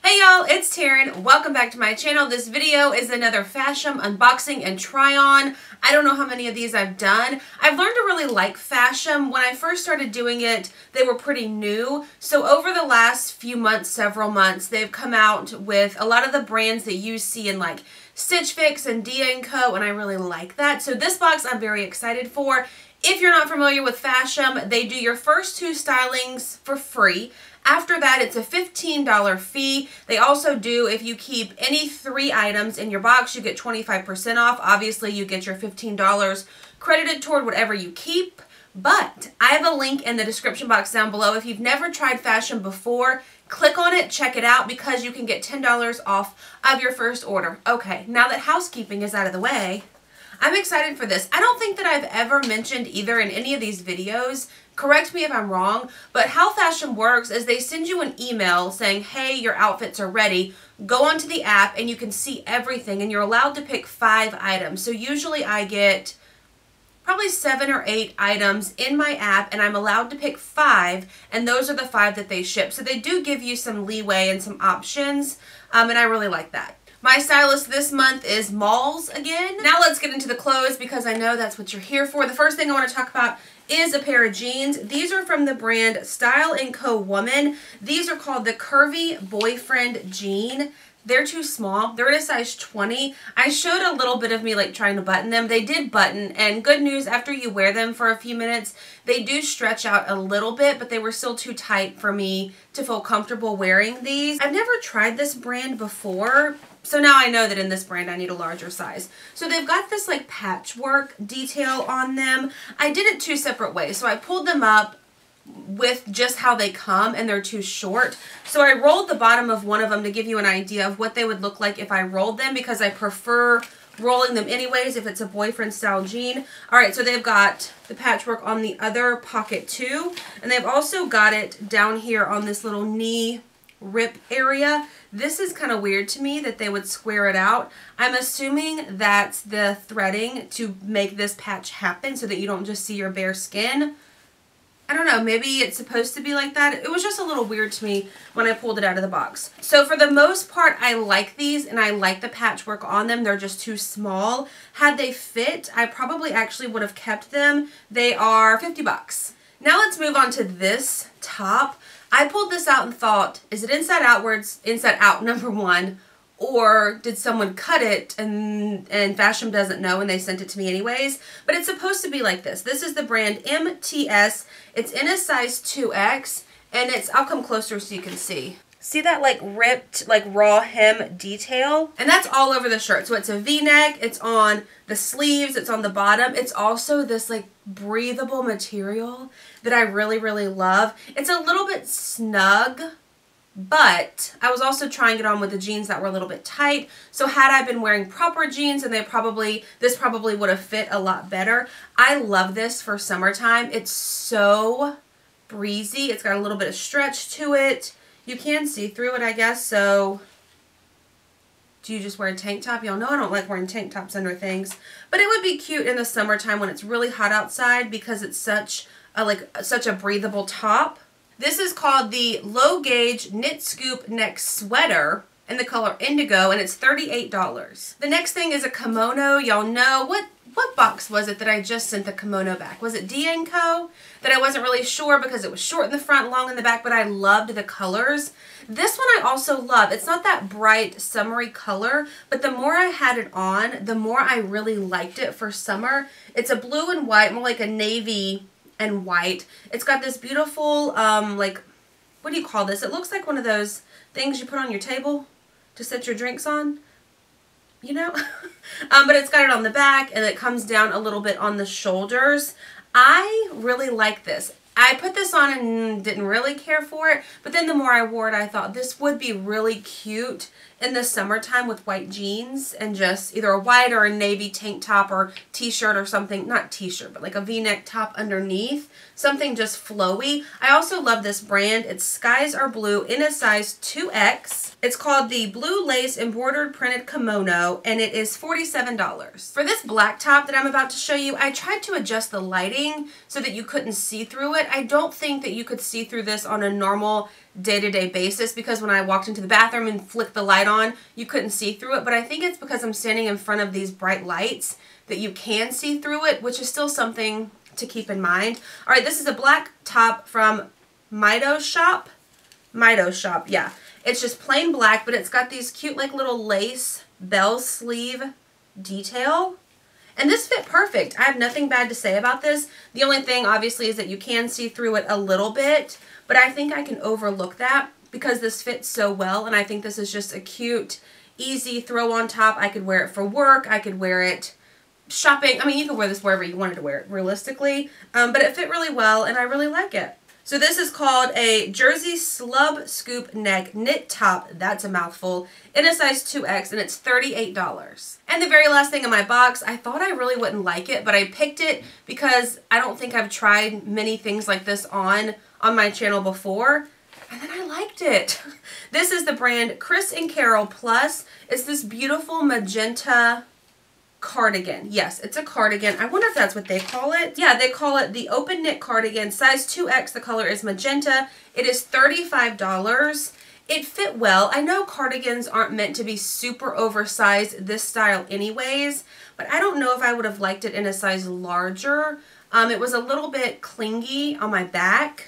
Hey y'all, it's Taren. Welcome back to my channel. This video is another Fashom unboxing and try on. I don't know how many of these I've done. I've learned to really like Fashom. When I first started doing it, they were pretty new. So over the last few months, several months, they've come out with a lot of the brands that you see in like Stitch Fix and Dia & Co. and I really like that. So this box I'm very excited for. If you're not familiar with Fashom, they do your first two stylings for free. After that, it's a $15 fee. They also do, if you keep any 3 items in your box, you get 25% off. Obviously, you get your $15 credited toward whatever you keep. But I have a link in the description box down below. If you've never tried Fashom before, click on it, check it out, because you can get $10 off of your first order. Okay, now that housekeeping is out of the way, I'm excited for this. I don't think that I've ever mentioned either in any of these videos, correct me if I'm wrong, but how Fashom works is they send you an email saying, hey, your outfits are ready. Go onto the app and you can see everything, and you're allowed to pick 5 items. So usually I get probably 7 or 8 items in my app, and I'm allowed to pick 5, and those are the 5 that they ship. So they do give you some leeway and some options, and I really like that. My stylist this month is Malls again. Now let's get into the clothes, because I know that's what you're here for. The first thing I want to talk about is a pair of jeans. These are from the brand Style & Co. Woman. These are called the Curvy Boyfriend Jean. They're too small. They're in a size 20. I showed a little bit of me like trying to button them. They did button, and good news, after you wear them for a few minutes, they do stretch out a little bit, but they were still too tight for me to feel comfortable wearing these. I've never tried this brand before, so now I know that in this brand I need a larger size. So they've got this like patchwork detail on them. I did it 2 separate ways. So I pulled them up with just how they come, and they're too short. So I rolled the bottom of one of them to give you an idea of what they would look like if I rolled them, because I prefer rolling them anyways if it's a boyfriend style jean. Alright, so they've got the patchwork on the other pocket too, and they've also got it down here on this little knee rip area. This is kind of weird to me that they would square it out. I'm assuming that's the threading to make this patch happen so that you don't just see your bare skin. I don't know, maybe it's supposed to be like that. It was just a little weird to me when I pulled it out of the box. So for the most part, I like these, and I like the patchwork on them. They're just too small. Had they fit, I probably actually would have kept them. They are 50 bucks. Now let's move on to this top. I pulled this out and thought, is it inside outwards, inside out, number one, or did someone cut it and Fashom doesn't know and they sent it to me anyways? But it's supposed to be like this. This is the brand MTS. It's in a size 2X, and it's, I'll come closer so you can see. See that like ripped, like raw hem detail? And that's all over the shirt. So it's a V-neck, it's on the sleeves, it's on the bottom. It's also this like breathable material that I really, really love. It's a little bit snug, but I was also trying it on with the jeans that were a little bit tight. So had I been wearing proper jeans, and this probably would have fit a lot better. I love this for summertime. It's so breezy. It's got a little bit of stretch to it. You can see through it, I guess. So do you just wear a tank top? Y'all know I don't like wearing tank tops under things, but it would be cute in the summertime when it's really hot outside, because it's such a breathable top. This is called the Low Gauge Knit Scoop Neck Sweater in the color Indigo, and it's $38. The next thing is a kimono. Y'all know, what box was it that I just sent the kimono back? Was it Dia & Co? That I wasn't really sure because it was short in the front, long in the back, but I loved the colors. This one I also love. It's not that bright, summery color, but the more I had it on, the more I really liked it for summer. It's a blue and white, more like a navy and white. It's got this beautiful, like, what do you call this? It looks like one of those things you put on your table to set your drinks on, you know? But it's got it on the back, and it comes down a little bit on the shoulders. I really like this. I put this on and didn't really care for it, but then the more I wore it, I thought this would be really cute in the summertime with white jeans and just either a white or a navy tank top or t-shirt or something, not t-shirt, but like a v-neck top underneath, something just flowy. I also love this brand. It's Skies Are Blue in a size 2X. It's called the Blue Lace Embroidered Printed Kimono, and it is $47. For this black top that I'm about to show you, I tried to adjust the lighting so that you couldn't see through it. I don't think that you could see through this on a normal day-to-day basis, because when I walked into the bathroom and flicked the light on, you couldn't see through it. But I think it's because I'm standing in front of these bright lights that you can see through it, which is still something to keep in mind. All right, this is a black top from Mido Shop. Mido Shop, yeah. It's just plain black, but it's got these cute like little lace bell sleeve detail. And this fit perfect. I have nothing bad to say about this. The only thing obviously is that you can see through it a little bit, but I think I can overlook that because this fits so well, and I think this is just a cute, easy throw on top. I could wear it for work. I could wear it shopping. I mean, you could wear this wherever you wanted to wear it realistically, but it fit really well and I really like it. So this is called a Jersey Slub Scoop Neck Knit Top. That's a mouthful. In a size 2X, and it's $38. And the very last thing in my box, I thought I really wouldn't like it, but I picked it because I don't think I've tried many things like this on my channel before, and then I liked it. This is the brand Chris and Carol Plus. It's this beautiful magenta cardigan. Yes, it's a cardigan. I wonder if that's what they call it. Yeah, they call it the open knit cardigan, size 2X. The color is magenta. It is $35. It fit well. I know cardigans aren't meant to be super oversized this style anyways, but I don't know if I would have liked it in a size larger. It was a little bit clingy on my back,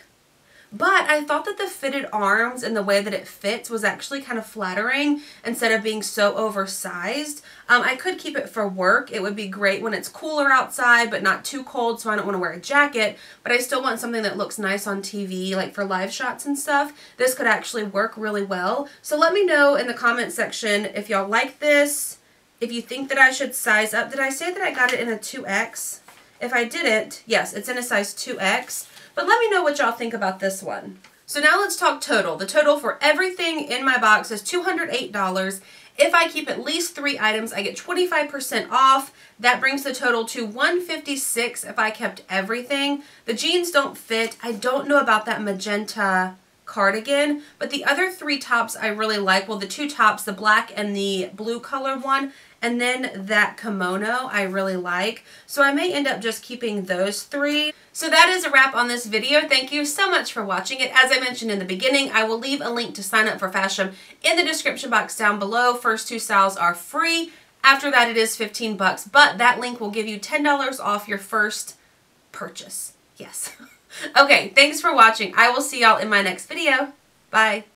but I thought that the fitted arms and the way that it fits was actually kind of flattering instead of being so oversized. I could keep it for work. It would be great when it's cooler outside, but not too cold, so I don't want to wear a jacket, but I still want something that looks nice on TV, like for live shots and stuff. This could actually work really well. So let me know in the comment section if y'all like this, if you think that I should size up. Did I say that I got it in a 2X? If I didn't, yes, it's in a size 2X. But let me know what y'all think about this one. So now let's talk total. The total for everything in my box is $208. If I keep at least 3 items, I get 25% off. That brings the total to $156 if I kept everything. The jeans don't fit. I don't know about that magenta cardigan, but the other 3 tops I really like. Well, the 2 tops, the black and the blue colored one, and then that kimono I really like. So I may end up just keeping those 3. So that is a wrap on this video. Thank you so much for watching it. As I mentioned in the beginning, I will leave a link to sign up for Fashom in the description box down below. First 2 styles are free. After that, it is $15, but that link will give you $10 off your first purchase. Yes. Okay, thanks for watching. I will see y'all in my next video. Bye.